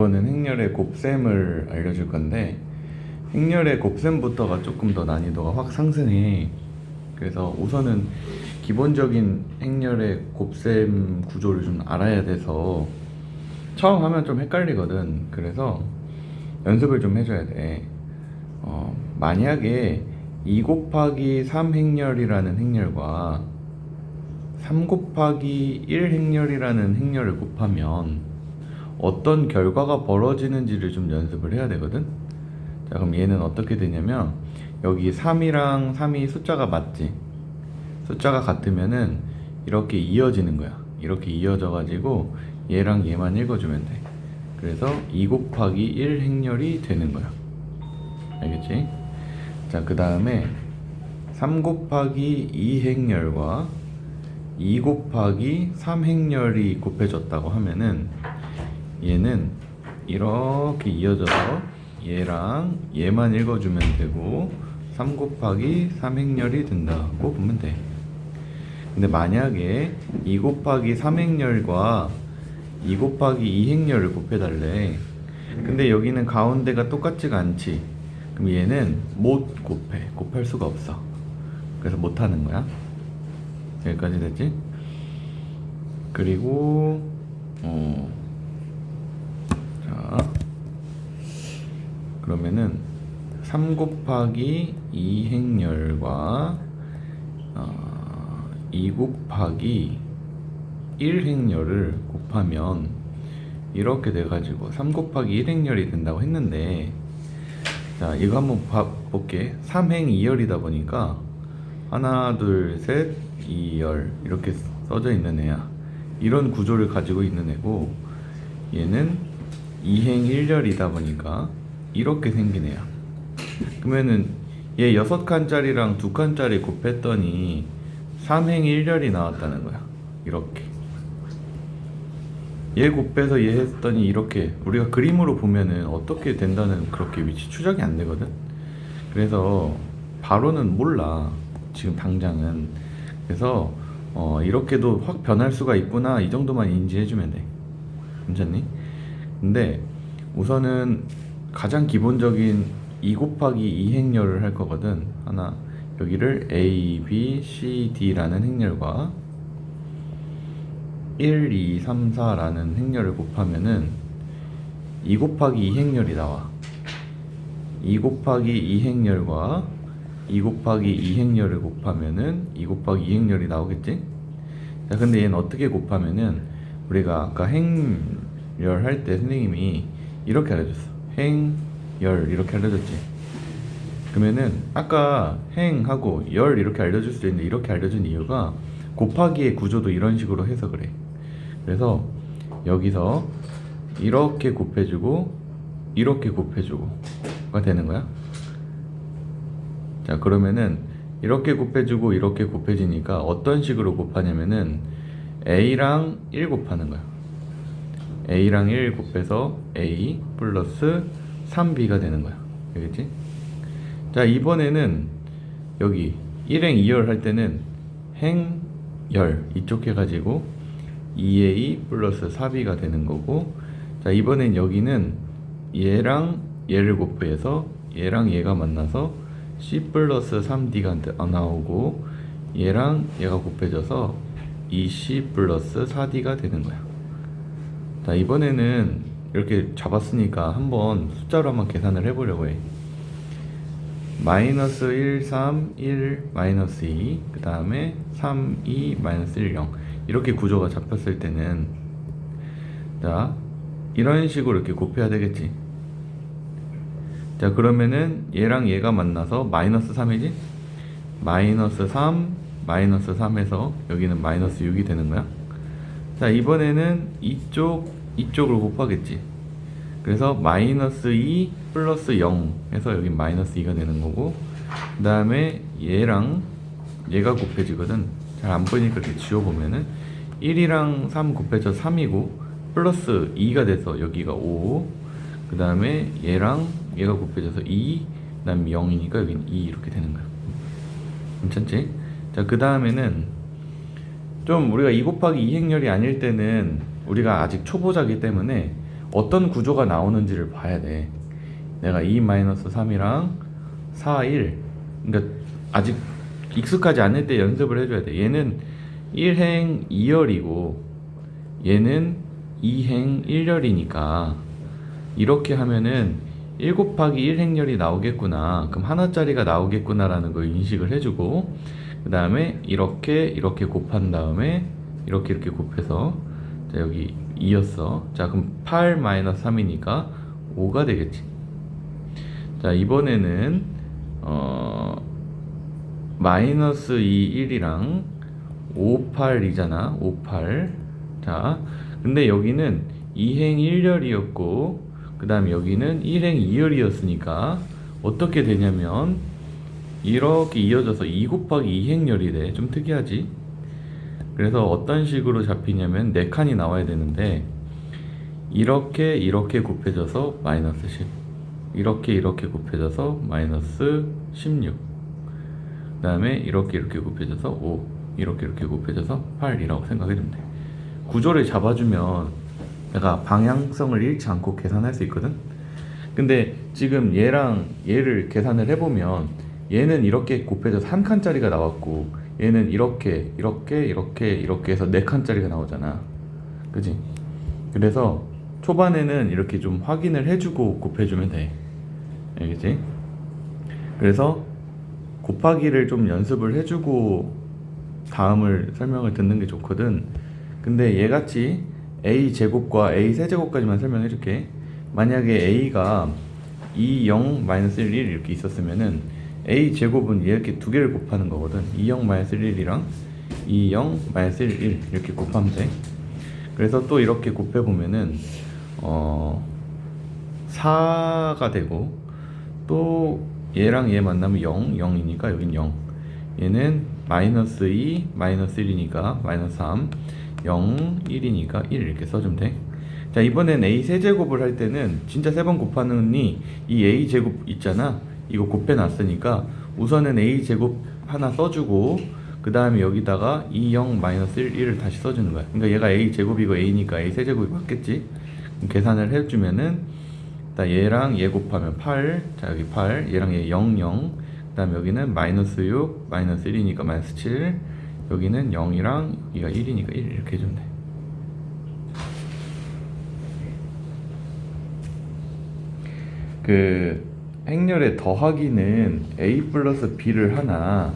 이거는 행렬의 곱셈을 알려줄 건데, 행렬의 곱셈부터가 조금 더 난이도가 확 상승해. 그래서 우선은 기본적인 행렬의 곱셈 구조를 좀 알아야 돼서 처음 하면 좀 헷갈리거든. 그래서 연습을 좀 해줘야 돼. 만약에 2 곱하기 3 행렬이라는 행렬과 3 곱하기 1 행렬이라는 행렬을 곱하면 어떤 결과가 벌어지는지를 좀 연습을 해야 되거든. 자, 그럼 얘는 어떻게 되냐면, 여기 3이랑 3이 숫자가 맞지? 숫자가 같으면은 이렇게 이어지는 거야. 이렇게 이어져 가지고 얘랑 얘만 읽어주면 돼. 그래서 2 곱하기 1 행렬이 되는 거야. 알겠지? 자, 그 다음에 3 곱하기 2 행렬과 2 곱하기 3 행렬이 곱해졌다고 하면은 얘는 이렇게 이어져서 얘랑 얘만 읽어주면 되고 3 곱하기 3 행렬이 된다고 보면 돼. 근데 만약에 2 곱하기 3 행렬과 2 곱하기 2 행렬을 곱해달래. 근데 여기는 가운데가 똑같지가 않지. 그럼 얘는 못 곱해. 곱할 수가 없어. 그래서 못하는 거야. 여기까지 됐지? 그리고 자, 그러면은 3 곱하기 2 행렬과 2 곱하기 1 행렬을 곱하면 이렇게 돼가지고 3 곱하기 1 행렬이 된다고 했는데, 자, 이거 한번 볼게. 3행 2열이다 보니까 하나 둘 셋 2열 이렇게 써져 있는 애야. 이런 구조를 가지고 있는 애고, 얘는 2행 1열이다 보니까 이렇게 생긴 애야. 그러면은 얘 6칸짜리랑 2칸짜리 곱했더니 3행 1열이 나왔다는 거야. 이렇게 얘 곱해서 얘 했더니 이렇게, 우리가 그림으로 보면은 어떻게 된다는 그렇게 위치 추적이 안 되거든. 그래서 바로는 몰라, 지금 당장은. 그래서 이렇게도 확 변할 수가 있구나, 이 정도만 인지해주면 돼. 괜찮니? 근데 우선은 가장 기본적인 2 곱하기 2 행렬을 할 거거든. 하나, 여기를 A, B, C, D라는 행렬과 1, 2, 3, 4라는 행렬을 곱하면은 2 곱하기 2 행렬이 나와. 2 곱하기 2 행렬과 2 곱하기 2 행렬을 곱하면은 2 곱하기 2 행렬이 나오겠지? 자, 근데 얘는 어떻게 곱하면은, 우리가 아까 행렬 할 때 선생님이 이렇게 알려줬어. 행열 이렇게 알려줬지. 그러면은 아까 행하고 열 이렇게 알려줄 수 있는데, 이렇게 알려준 이유가 곱하기의 구조도 이런 식으로 해서 그래. 그래서 여기서 이렇게 곱해주고 이렇게 곱해주고가 되는 거야. 자, 그러면은 이렇게 곱해주고 이렇게 곱해지니까 어떤 식으로 곱하냐면은 A랑 1 곱하는 거야. A랑 1 곱해서 A 플러스 3B가 되는 거야. 알겠지? 자, 이번에는 여기 1행 2열 할 때는 행열 이쪽 해가지고 2A 플러스 4B가 되는 거고, 자, 이번엔 여기는 얘랑 얘를 곱해서 얘랑 얘가 만나서 C 플러스 3D가 나오고, 얘랑 얘가 곱해져서 2C 플러스 4D가 되는 거야. 자, 이번에는 이렇게 잡았으니까 한번 숫자로 한번 계산을 해보려고 해. 마이너스 1, 3, 1, 마이너스 2, 그 다음에 3, 2, 마이너스 1, 0 이렇게 구조가 잡혔을 때는, 자, 이런 식으로 이렇게 곱해야 되겠지. 자, 그러면은 얘랑 얘가 만나서 마이너스 3이지? 마이너스 3, 마이너스 3에서 여기는 마이너스 6이 되는 거야. 자, 이번에는 이쪽을 곱하겠지. 그래서 마이너스 2 플러스 0 해서 여기 마이너스 2가 되는 거고, 그 다음에 얘랑 얘가 곱해지거든. 잘 안 보이니까 이렇게 지워보면은 1이랑 3 곱해져 3이고 플러스 2가 돼서 여기가 5, 그 다음에 얘랑 얘가 곱해져서 2, 그 다음에 0이니까 여기는 2 이렇게 되는 거야. 괜찮지? 자, 그 다음에는 좀 우리가 2 곱하기 2 행렬이 아닐 때는 우리가 아직 초보자기 때문에 어떤 구조가 나오는지를 봐야 돼. 내가 2-3이랑 4, 1. 그러니까 아직 익숙하지 않을 때 연습을 해줘야 돼. 얘는 1행 2열이고 얘는 2행 1열이니까 이렇게 하면은 1 곱하기 1행렬이 나오겠구나. 그럼 하나짜리가 나오겠구나 라는 걸 인식을 해주고, 그 다음에 이렇게 곱한 다음에 이렇게 곱해서, 자 여기 2였어. 자 그럼 8-3이니까 5가 되겠지. 자 이번에는 마이너스 2, 1이랑 5, 8이잖아. 5, 8. 자 근데 여기는 2행 1열이었고 그 다음에 여기는 1행 2열이었으니까 어떻게 되냐면 이렇게 이어져서 2 곱하기 2행렬이 돼. 좀 특이하지? 그래서 어떤 식으로 잡히냐면 4칸이 나와야 되는데 이렇게 곱해져서 마이너스 10, 이렇게 곱해져서 마이너스 16, 그 다음에 이렇게 곱해져서 5, 이렇게 곱해져서 8이라고 생각해주면 돼. 구조를 잡아주면 내가 방향성을 잃지 않고 계산할 수 있거든. 근데 지금 얘랑 얘를 계산을 해보면 얘는 이렇게 곱해져서 한 칸짜리가 나왔고 얘는 이렇게 해서 4칸짜리가 나오잖아. 그치? 그래서 초반에는 이렇게 좀 확인을 해주고 곱해주면 돼. 알겠지? 그래서 곱하기를 좀 연습을 해주고 다음을 설명을 듣는 게 좋거든. 근데 얘같이 a 제곱과 a 세제곱까지만 설명해 줄게. 만약에 a가 2, 0, 마이너스 1, 1 이렇게 있었으면은 a 제곱은 이렇게 두 개를 곱하는 거거든. 2, 0, 마이너스 1이랑 2, 0, 마이너스 1, 1 이렇게 곱하면 돼. 그래서 또 이렇게 곱해보면은 4가 되고, 또 얘랑 얘 만나면 0, 0이니까 여긴 0. 얘는 마이너스 2, 마이너스 1이니까 마이너스 3, 0, 1이니까 1 이렇게 써주면 돼. 자 이번엔 a 세제곱을 할 때는 진짜 3번 곱하느니 이 a 제곱 있잖아. 이거 곱해놨으니까 우선은 a 제곱 하나 써주고 그 다음에 여기다가 2, 0, 마이너스 1, 1을 다시 써주는 거야. 그러니까 얘가 a 제곱이고 a니까 a 세제곱이 맞겠지. 계산을 해주면은 얘랑 얘 곱하면 8, 자 여기 8, 얘랑 얘 0, 0, 그 다음에 여기는 마이너스 6, 마이너스 1이니까 마이너스 7, 여기는 0이랑 여기가 1이니까 1 이렇게 해주면 돼. 그 행렬의 더하기는 a 플러스 b를 하나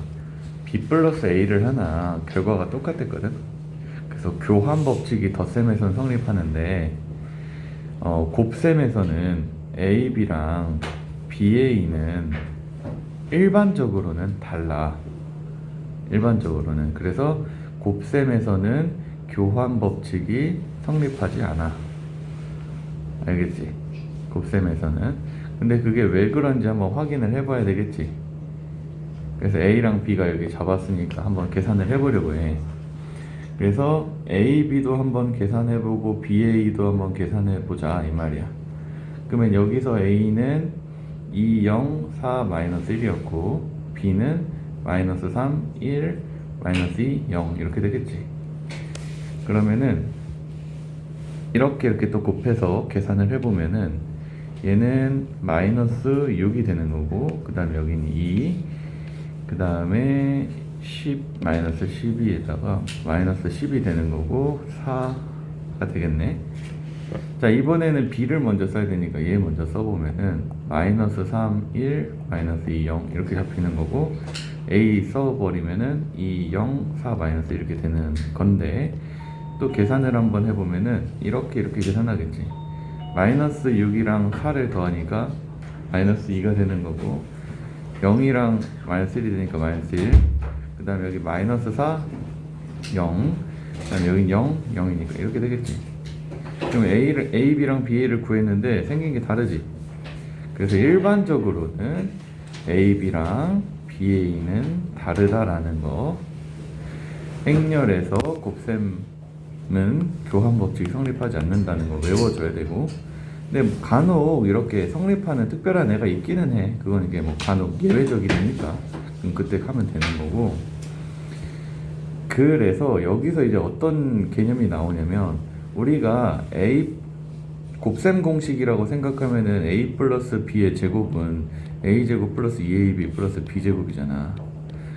b 플러스 a를 하나 결과가 똑같았거든. 그래서 교환 법칙이 덧셈에서는 성립하는데 곱셈에서는 a, b랑 b, a는 일반적으로는 달라. 일반적으로는. 그래서 곱셈에서는 교환 법칙이 성립하지 않아. 알겠지? 곱셈에서는. 근데 그게 왜 그런지 한번 확인을 해봐야 되겠지. 그래서 a랑 b가 여기 잡았으니까 한번 계산을 해보려고 해. 그래서 a, b도 한번 계산해보고 b, a도 한번 계산해보자 이 말이야. 그러면 여기서 a는 2, 0, 4, 마이너스 1이었고 b는 마이너스 3, 1, 마이너스 2, 0 이렇게 되겠지. 그러면은 이렇게 또 곱해서 계산을 해보면은 얘는 마이너스 6이 되는 거고, 그 다음에 여기는 2, 그 다음에 10, 마이너스 12에다가 마이너스 10이 되는 거고 4가 되겠네. 자 이번에는 b를 먼저 써야 되니까 얘 먼저 써보면은 마이너스 3, 1, 마이너스 2, 0 이렇게 잡히는 거고, a 써버리면은 2, 0, 4, 마이너스 이렇게 되는 건데, 또 계산을 한번 해보면은 이렇게 계산하겠지. 마이너스 6이랑 4를 더하니까 마이너스 2가 되는 거고, 0이랑 마이너스 1이 되니까 마이너스 1, 그 다음에 여기 마이너스 4, 0, 그 다음에 여기 0, 0이니까 이렇게 되겠지. 그럼 A, B랑 BA를 구했는데 생긴 게 다르지. 그래서 일반적으로는 A, B랑 BA는 다르다라는 거. 행렬에서 곱셈은 교환 법칙이 성립하지 않는다는 거 외워줘야 되고, 근데 간혹 이렇게 성립하는 특별한 애가 있기는 해. 그건 이게 뭐 간혹 예외적이니까 그럼 그때 하면 되는 거고. 그래서 여기서 이제 어떤 개념이 나오냐면, 우리가 A 곱셈 공식이라고 생각하면은 a 플러스 b의 제곱은 a 제곱 플러스 2ab 플러스 b 제곱이잖아.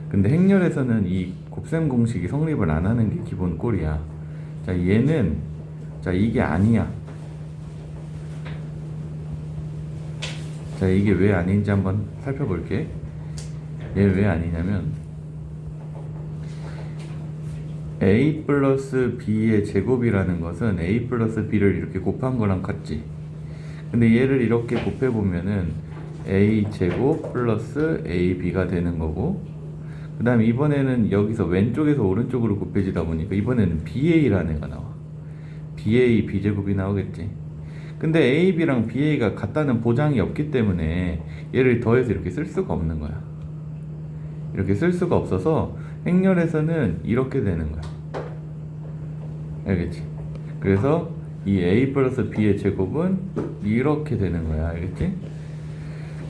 근데 행렬에서는 이 곱셈 공식이 성립을 안 하는 게 기본 꼴이야. 자, 얘는 자, 이게 아니야. 자, 이게 왜 아닌지 한번 살펴볼게. 얘 왜 아니냐면 a 플러스 b의 제곱이라는 것은 a 플러스 b를 이렇게 곱한 거랑 같지. 근데 얘를 이렇게 곱해보면은 a 제곱 플러스 ab가 되는 거고, 그 다음에 이번에는 여기서 왼쪽에서 오른쪽으로 곱해지다 보니까 이번에는 ba라는 애가 나와. ba b제곱이 나오겠지. 근데 ab랑 ba가 같다는 보장이 없기 때문에 얘를 더해서 이렇게 쓸 수가 없는 거야. 이렇게 쓸 수가 없어서 행렬에서는 이렇게 되는 거야. 알겠지? 그래서 이 a 플러스 b의 제곱은 이렇게 되는 거야. 알겠지?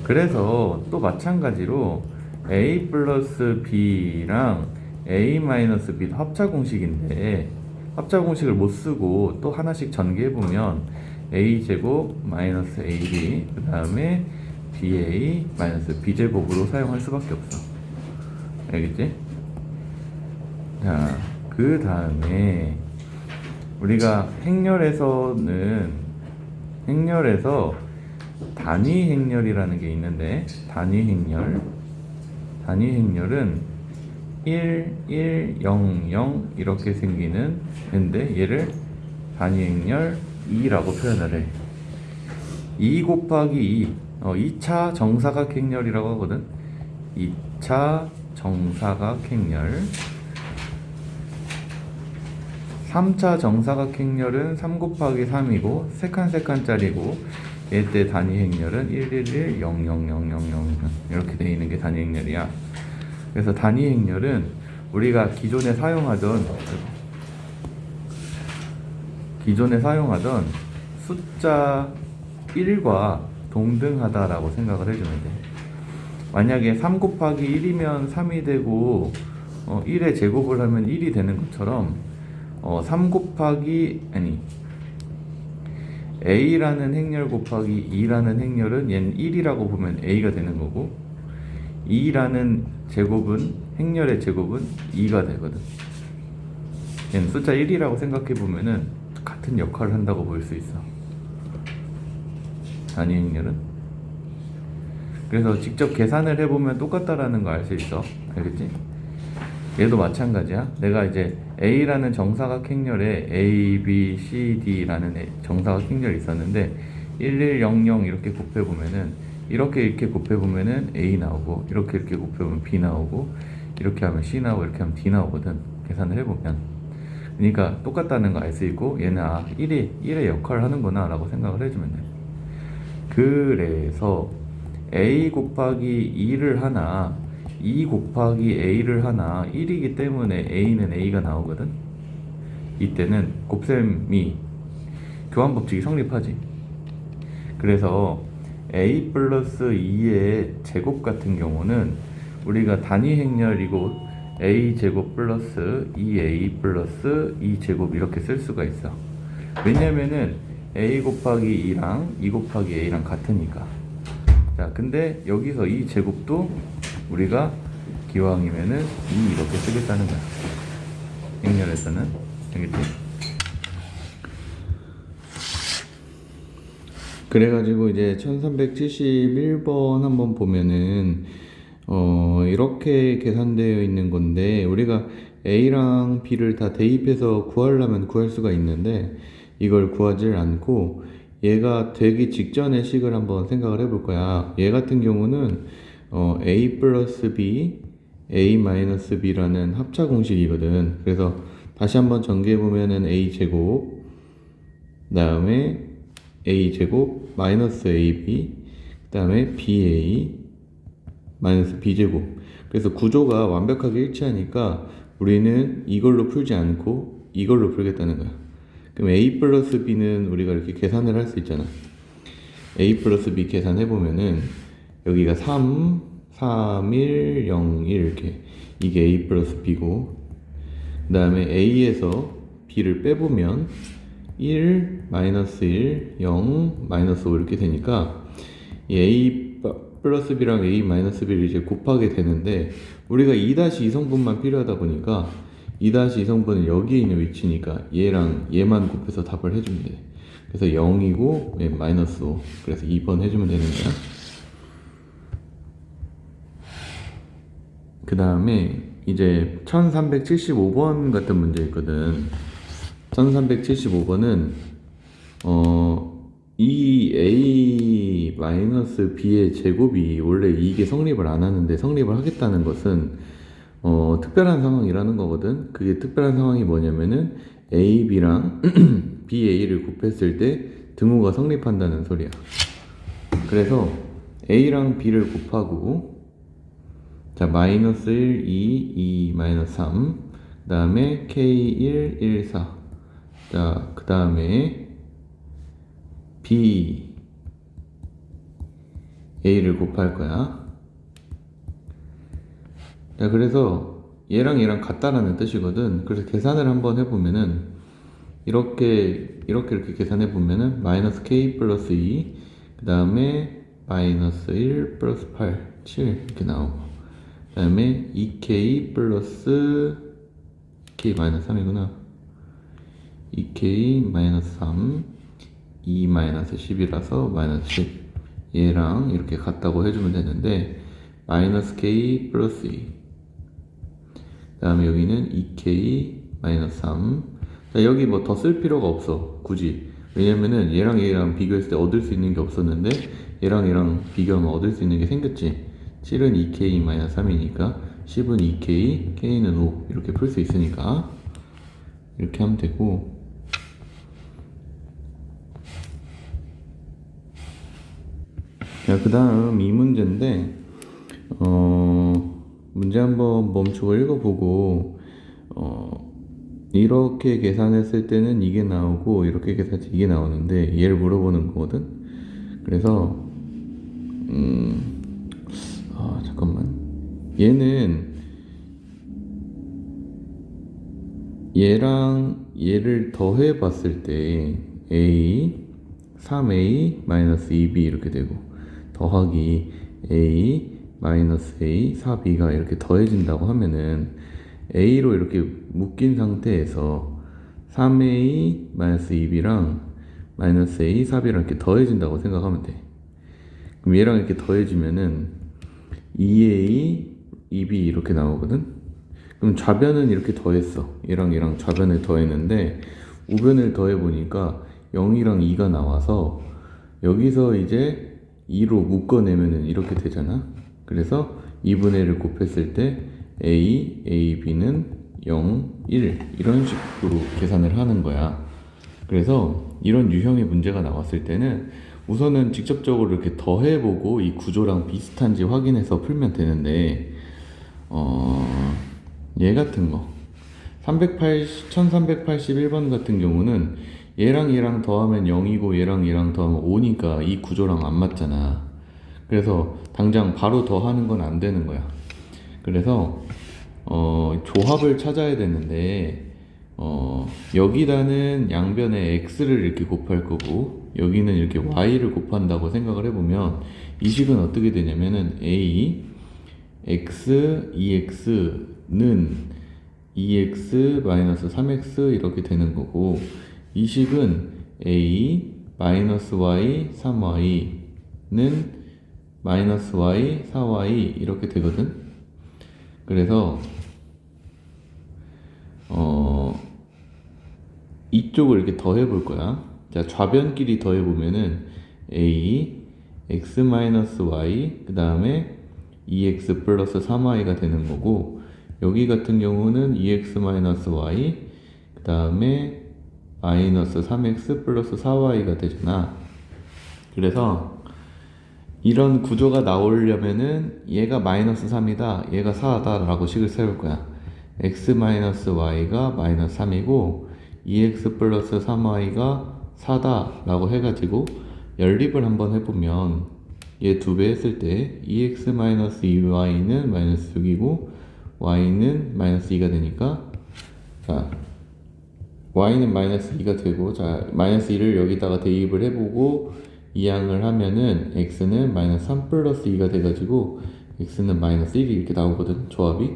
그래서 또 마찬가지로 a 플러스 b랑 a 마이너스 b도 합차 공식인데, 합차 공식을 못 쓰고 또 하나씩 전개해보면 a 제곱 마이너스 ab 그 다음에 ba 마이너스 b 제곱으로 사용할 수밖에 없어. 알겠지? 자, 그 다음에 우리가 행렬에서 단위 행렬이라는 게 있는데, 단위 행렬은 1, 1, 0, 0 이렇게 생기는 애인데, 얘를 단위 행렬 2라고 표현을 해. 2 곱하기 2, 2차 정사각 행렬이라고 하거든. 2차 정사각 행렬. 3차 정사각 행렬은 3 곱하기 3이고 3칸짜리고, 얘때 단위 행렬은 1, 1, 1, 0, 0, 0, 0, 0 이렇게 되어 있는 게 단위 행렬이야. 그래서 단위 행렬은 우리가 기존에 사용하던 숫자 1과 동등하다라고 생각을 해주면 돼. 만약에 3 곱하기 1이면 3이 되고 1의 제곱을 하면 1이 되는 것처럼 3 곱하기 a라는 행렬 곱하기 2라는 행렬은 얘는 1이라고 보면 a가 되는 거고, 2라는 제곱은 행렬의 제곱은 2가 되거든. 얘는 숫자 1이라고 생각해 보면은 같은 역할을 한다고 볼 수 있어, 단위 행렬은. 그래서 직접 계산을 해보면 똑같다라는 거 알 수 있어. 알겠지? 얘도 마찬가지야. 내가 이제 A라는 정사각 행렬에 A, B, C, D라는 정사각 행렬이 있었는데 1, 1, 0, 0 이렇게 곱해보면은 이렇게 곱해보면은 A 나오고, 이렇게 곱해보면 B 나오고, 이렇게 하면 C 나오고, 이렇게 하면 D 나오거든. 계산을 해보면. 그러니까 똑같다는 거 알 수 있고, 얘는 1의 역할을 하는구나 라고 생각을 해주면 돼. 그래서 A 곱하기 2를 하나, 2 곱하기 A를 하나 1이기 때문에 A는 A가 나오거든. 이때는 곱셈이 교환법칙이 성립하지. 그래서 A 플러스 2의 제곱 같은 경우는 우리가 단위 행렬이고 A 제곱 플러스 2A 플러스 2 제곱 이렇게 쓸 수가 있어. 왜냐면은 A 곱하기 2랑 2 곱하기 A랑 같으니까. 자, 근데 여기서 이 제곱도 우리가 기왕이면은 2 이렇게 쓰겠다는 거야. 행렬에서는. 알겠지? 그래가지고 이제 1371번 한번 보면은 이렇게 계산되어 있는 건데, 우리가 A랑 B를 다 대입해서 구하려면 구할 수가 있는데 이걸 구하지 않고 얘가 되기 직전의 식을 한번 생각을 해볼 거야. 얘 같은 경우는 A 플러스 B, A 마이너스 B라는 합차 공식이거든. 그래서 다시 한번 전개해보면은 A 제곱, 그 다음에 A 제곱 마이너스 AB, 그 다음에 BA 마이너스 B 제곱. 그래서 구조가 완벽하게 일치하니까 우리는 이걸로 풀지 않고 이걸로 풀겠다는 거야. 그럼 A 플러스 B는 우리가 이렇게 계산을 할 수 있잖아. A 플러스 B 계산해보면은 여기가 3, 3, 1, 0, 1 이렇게, 이게 A 플러스 B고, 그 다음에 A에서 B를 빼보면 1, 마이너스 1, 0, 마이너스 5 이렇게 되니까 이 a 플러스 b랑 a 마이너스 b를 이제 곱하게 되는데, 우리가 2-2 성분만 필요하다 보니까 2-2 성분은 여기에 있는 위치니까 얘랑 얘만 곱해서 답을 해주면 돼. 그래서 0이고 얘 마이너스 5, 그래서 2번 해주면 되는 거야. 그 다음에 이제 1375번 같은 문제 있거든. 1375번은 이 a 마이너스 b의 제곱이 원래 이게 성립을 안 하는데 성립을 하겠다는 것은 특별한 상황이라는 거거든. 그게 특별한 상황이 뭐냐면은 a, b랑 b, a를 곱했을 때 등호가 성립한다는 소리야. 그래서 a랑 b를 곱하고, 자, 마이너스 1, 2, 2, 마이너스 3, 그 다음에 k, 1, 1, 4. 자, 그 다음에 b, a를 곱할 거야. 자, 그래서 얘랑 얘랑 같다라는 뜻이거든. 그래서 계산을 한번 해보면은 이렇게 계산해보면은 마이너스 k 플러스 2, 그 다음에 마이너스 1 플러스 8, 7 이렇게 나오고, 그 다음에 2k 플러스 k 마이너스 3이구나. 2k 마이너스 3, 2 마이너스 10이라서 마이너스 10. 얘랑 이렇게 같다고 해주면 되는데, 마이너스 k 플러스 2, 그 다음에 여기는 2k 마이너스 3. 자, 여기 뭐 더 쓸 필요가 없어 굳이. 왜냐면은 얘랑 얘랑 비교했을 때 얻을 수 있는 게 없었는데 얘랑 얘랑 비교하면 얻을 수 있는 게 생겼지. 7은 2k 마이너스 3이니까 10은 2k, k는 5 이렇게 풀 수 있으니까 이렇게 하면 되고, 자, 그 다음 이 문제인데 문제 한번 멈추고 읽어보고, 이렇게 계산했을 때는 이게 나오고 이렇게 계산했을 때 이게 나오는데 얘를 물어보는 거거든. 그래서 잠깐만, 얘는 얘랑 얘를 더해 봤을 때 a 3a 마이너스 2b 이렇게 되고, 더하기 a 마이너스 a 4b가 이렇게 더해진다고 하면은 a로 이렇게 묶인 상태에서 3a 마이너스 2b랑 마이너스 a 4b랑 이렇게 더해진다고 생각하면 돼. 그럼 얘랑 이렇게 더해지면은 2a 2b 이렇게 나오거든. 그럼 좌변은 이렇게 더했어. 얘랑 얘랑 좌변을 더했는데 우변을 더해보니까 0이랑 2가 나와서 여기서 이제 2로 묶어내면은 이렇게 되잖아. 그래서 2분의 1을 곱했을 때 a, a, b는 0, 1 이런 식으로 계산을 하는 거야. 그래서 이런 유형의 문제가 나왔을 때는 우선은 직접적으로 이렇게 더해보고 이 구조랑 비슷한지 확인해서 풀면 되는데, 얘 같은 거 1381번 같은 경우는 얘랑 얘랑 더하면 0이고 얘랑 얘랑 더하면 5니까 이 구조랑 안 맞잖아. 그래서 당장 바로 더하는 건 안 되는 거야. 그래서 조합을 찾아야 되는데, 여기다는 양변에 x를 이렇게 곱할 거고 여기는 이렇게 y를 곱한다고 생각을 해보면 이 식은 어떻게 되냐면은 a x 2x는 2x 마이너스 3x 이렇게 되는 거고, 이 식은 a 마이너스 y 3y는 마이너스 y 4y 이렇게 되거든. 그래서 이쪽을 이렇게 더해 볼 거야. 자, 좌변끼리 더해 보면은 a x 마이너스 y 그 다음에 2x 플러스 3y가 되는 거고, 여기 같은 경우는 2x 마이너스 y 그 다음에 마이너스 3x 플러스 4y가 되잖아. 그래서 이런 구조가 나오려면은 얘가 마이너스 3이다 얘가 4다 라고 식을 세울 거야. x 마이너스 y가 마이너스 3이고 2x 플러스 3y가 4다 라고 해가지고 연립을 한번 해보면 얘 2배 했을 때 2x 마이너스 2y는 마이너스 6이고 y는 마이너스 2가 되니까, 자, y는 마이너스 2가 되고, 자, 마이너스 2를 여기다가 대입을 해보고 이항을 하면은 x는 마이너스 3 플러스 2가 돼가지고 x는 마이너스 1이 이렇게 나오거든, 조합이.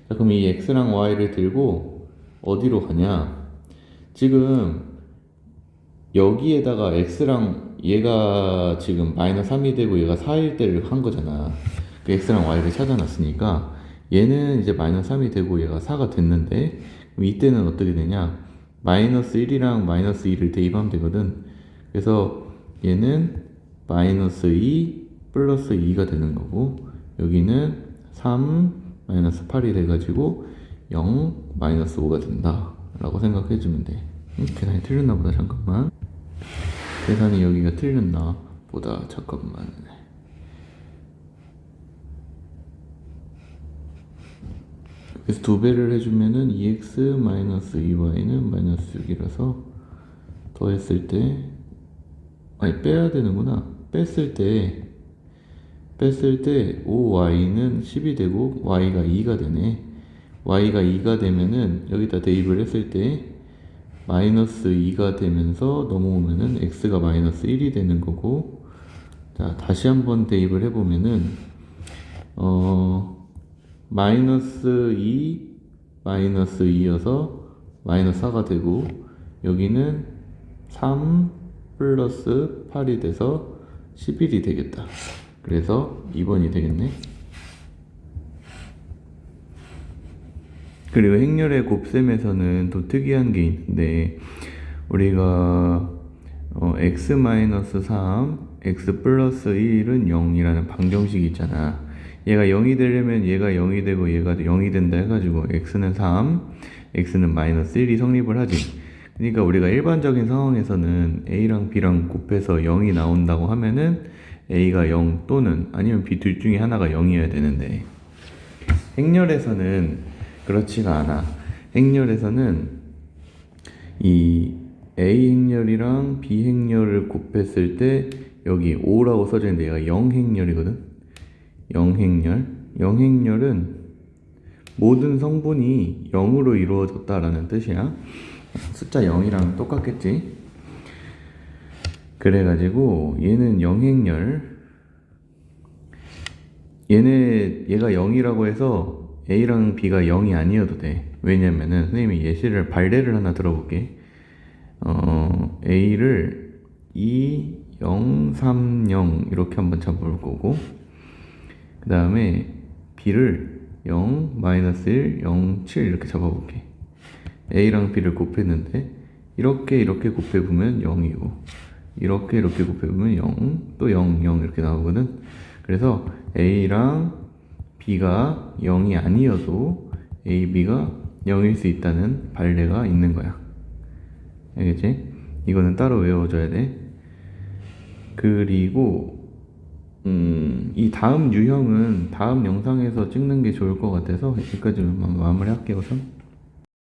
자, 그럼 이 x랑 y를 들고 어디로 가냐? 지금 여기에다가 x랑 얘가 지금 마이너스 3이 되고 얘가 4일 때를 한 거잖아. 그 x랑 y를 찾아놨으니까 얘는 이제 마이너스 3이 되고 얘가 4가 됐는데, 그럼 이때는 어떻게 되냐? 마이너스 1이랑 마이너스 2를 대입하면 되거든. 그래서 얘는 마이너스 2 플러스 2가 되는 거고, 여기는 3 마이너스 8이 돼가지고 0 마이너스 5가 된다 라고 생각해주면 돼. 계산이 틀렸나 보다. 잠깐만, 계산이 여기가 틀렸나 보다. 잠깐만. 그래서 2배를 해주면은 2x 마이너스 2y는 마이너스 6이라서 더했을 때, 아니 빼야 되는구나. 뺐을 때 5y는 10이 되고 y가 2가 되네. y가 2가 되면은 여기다 대입을 했을 때 마이너스 2가 되면서 넘어오면은 x가 마이너스 1이 되는 거고, 자, 다시 한번 대입을 해보면은 마이너스 2 마이너스 2여서 마이너스 4가 되고, 여기는 3 플러스 8이 돼서 11이 되겠다. 그래서 2번이 되겠네. 그리고 행렬의 곱셈에서는 또 특이한 게 있는데, 우리가 x-3 x 플러스 1은 0이라는 방정식이 있잖아. 얘가 0이 되려면 얘가 0이 되고 얘가 0이 된다 해가지고 x는 3, x는 마이너스 1이 성립을 하지. 그러니까 우리가 일반적인 상황에서는 a랑 b랑 곱해서 0이 나온다고 하면은 a가 0 또는 아니면 b 둘 중에 하나가 0이어야 되는데, 행렬에서는 그렇지가 않아. 행렬에서는 이 a 행렬이랑 b 행렬을 곱했을 때 여기 5라고 써져 있는데 얘가 0행렬이거든. 0행렬. 0행렬은 모든 성분이 0으로 이루어졌다라는 뜻이야. 숫자 0이랑 똑같겠지. 그래가지고 얘는 0행렬, 얘가 0이라고 해서 a랑 b가 0이 아니어도 돼. 왜냐면은 선생님이 예시를 발례를 하나 들어볼게. a를 2, 0, 3, 0 이렇게 한번 잡을 거고, 그 다음에 b를 0, 마이너스 1, 0, 7 이렇게 잡아볼게. a랑 b를 곱했는데 이렇게 곱해보면 0이고, 이렇게 곱해보면 0, 또 0, 0 이렇게 나오거든. 그래서 a랑 b가 0이 아니어도 a, b가 0일 수 있다는 발례가 있는 거야. 알겠지? 이거는 따로 외워줘야 돼. 그리고 이 다음 유형은 다음 영상에서 찍는 게 좋을 것 같아서 여기까지만 마무리할게요. 우선.